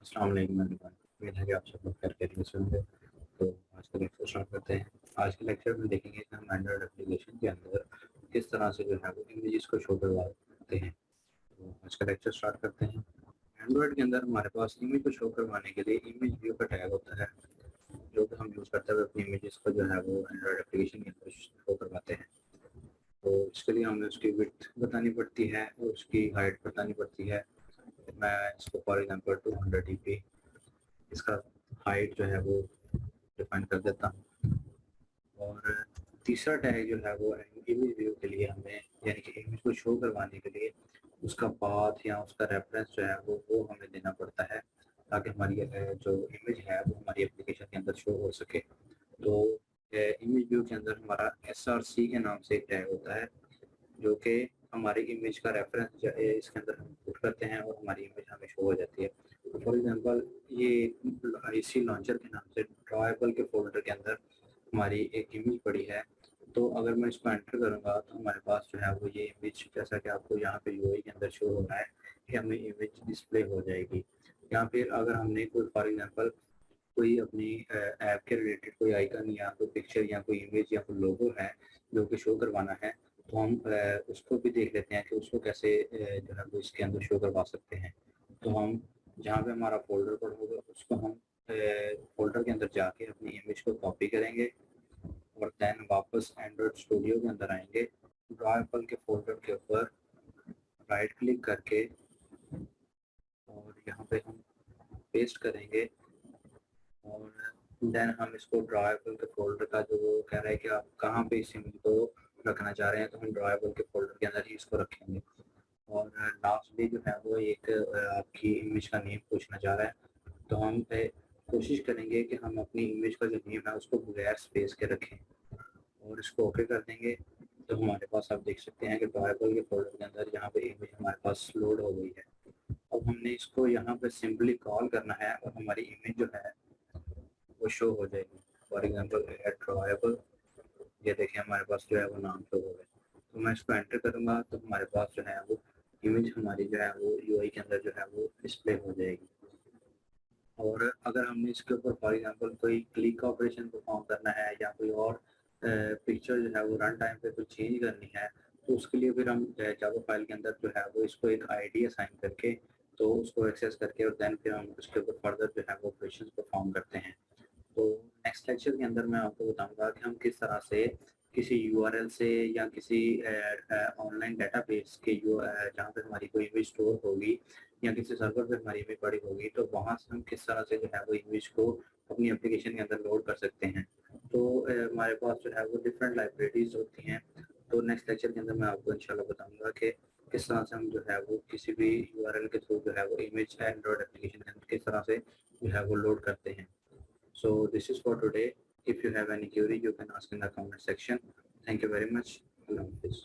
अस्सलाम वालेकुम एवरीवन। उम्मीद है कि आप सब लोग खैर खैरियत से होंगे। तो आज का लेक्चर स्टार्ट करते हैं। आज के लेक्चर में देखेंगे कि हम एंड्रॉयड एप्लीकेशन के अंदर किस तरह से जो है वो इमेजेस को शो करवाते हैं। तो आज का लेक्चर स्टार्ट करते हैं। एंड्रॉयड के अंदर हमारे पास इमेज को शो करवाने के लिए इमेज व्यू का टैग होता है, जो कि हम यूज़ करते हुए अपनी इमेजेस को जो है वो एंड्रॉयड एप्लीकेशन के अंदर शो करवाते हैं। तो इसके लिए हमें उसकी विड्थ बतानी पड़ती है और उसकी हाइट बतानी पड़ती है। मैं इसको फॉर एग्जांपल 200 dp इसका हाइट जो है वो डिफाइन कर देता हूँ। और तीसरा टैग जो है वो इमेज व्यू के लिए हमें यानी कि इमेज को शो करवाने के लिए उसका पाथ या उसका रेफरेंस जो है वो हमें देना पड़ता है, ताकि हमारी जो इमेज है वो हमारी एप्लीकेशन के अंदर शो हो सके। तो इमेज व्यू के अंदर हमारा SRC के नाम से एक टैग होता है, जो कि हमारी इमेज का रेफरेंस इसके अंदर हम पुट करते हैं और हमारी इमेज हमें शो हो जाती है। तो फॉर एग्जांपल ये आईसी लॉन्चर के नाम से ड्रॉएबल के फोल्डर के अंदर हमारी एक इमेज पड़ी है। तो अगर मैं इसको एंटर करूँगा तो हमारे पास जो है वो ये इमेज, जैसा कि आपको यहाँ पे यूआई के अंदर शो हो रहा है कि हमें इमेज डिस्प्ले हो जाएगी। या फिर अगर हमने कोई फॉर एग्जांपल कोई अपनी ऐप के रिलेटेड कोई आइकन या कोई पिक्चर या कोई इमेज या कोई लोगो है जो कि शो करवाना है, तो हम उसको भी देख लेते हैं कि उसको कैसे जो है वो इसके अंदर शो करवा सकते हैं। तो हम जहाँ पे हमारा फ़ोल्डर पड़ा होगा उसको हम फ़ोल्डर के अंदर जाके अपनी इमेज को कॉपी करेंगे और देन वापस एंड्रॉयड स्टूडियो के अंदर आएँगे। ड्रॉएबल के फ़ोल्डर के ऊपर राइट क्लिक करके और यहाँ पे हम पेस्ट करेंगे और देन हम इसको ड्रॉएबल के फ़ोल्डर का जो वो कह रहा है कि आप कहाँ पे इस इमेज को रखना चाह रहे हैं, तो हम ड्रॉएबल के फ़ोल्डर के अंदर ही इसको रखेंगे। और लास्टली जो है वो एक आपकी इमेज का नेम पूछना चाह रहा है, तो हम कोशिश करेंगे कि हम अपनी इमेज का जो नेम है उसको बगैर स्पेस के रखें और इसको ओके कर देंगे। तो हमारे पास आप देख सकते हैं कि ड्रॉएबल के फ़ोल्डर के अंदर यहाँ पे इमेज हमारे पास लोड हो गई है। अब हमने इसको यहाँ पे सिंपली कॉल करना है और हमारी इमेज जो है वो शो हो जाएगी। फॉर एग्जांपल ऐड ड्रॉएबल, ये देखिए हमारे पास जो है वो नाम शो हो गए। तो मैं इसको एंटर करूँगा तो हमारे पास जो है वो इमेज हमारी जो है वो यूआई के अंदर जो है वो डिस्प्ले हो जाएगी। और अगर हमने इसके ऊपर फॉर एग्जांपल कोई क्लिक का ऑपरेशन परफॉर्म करना है या कोई और पिक्चर जो है वो रन टाइम पे कोई चेंज करनी है, तो उसके लिए फिर हम जावा फाइल के अंदर जो है वो इसको एक आईडी असाइन करके तो उसको एक्सेस करके और देन फिर हम उसके ऊपर फर्दर जो है वो ऑपरेशन परफॉर्म करते हैं। तो नेक्स्ट लेक्चर के अंदर मैं आपको बताऊंगा कि हम किस तरह से किसी यूआरएल से या किसी ऑनलाइन डेटाबेस के जहाँ पे हमारी कोई इमेज स्टोर होगी या किसी सर्वर पे हमारी इमेज पड़ी होगी, तो वहाँ से हम किस तरह से जो है वो इमेज को अपनी एप्लीकेशन के अंदर लोड कर सकते हैं। तो हमारे पास जो है वो डिफरेंट लाइब्रेरीज होती हैं। तो नेक्स्ट लेक्चर के अंदर मैं आपको इंशाल्लाह बताऊंगा कि किस तरह से हम जो है वो किसी भी यूआरएल के थ्रू जो है वो इमेज एंड्रॉयड एप्लीकेशन के अंदर किस तरह से जो है वो लोड करते हैं। So this is for today. If you have any query, you can ask in the comment section. Thank you very much. Allah Hafiz.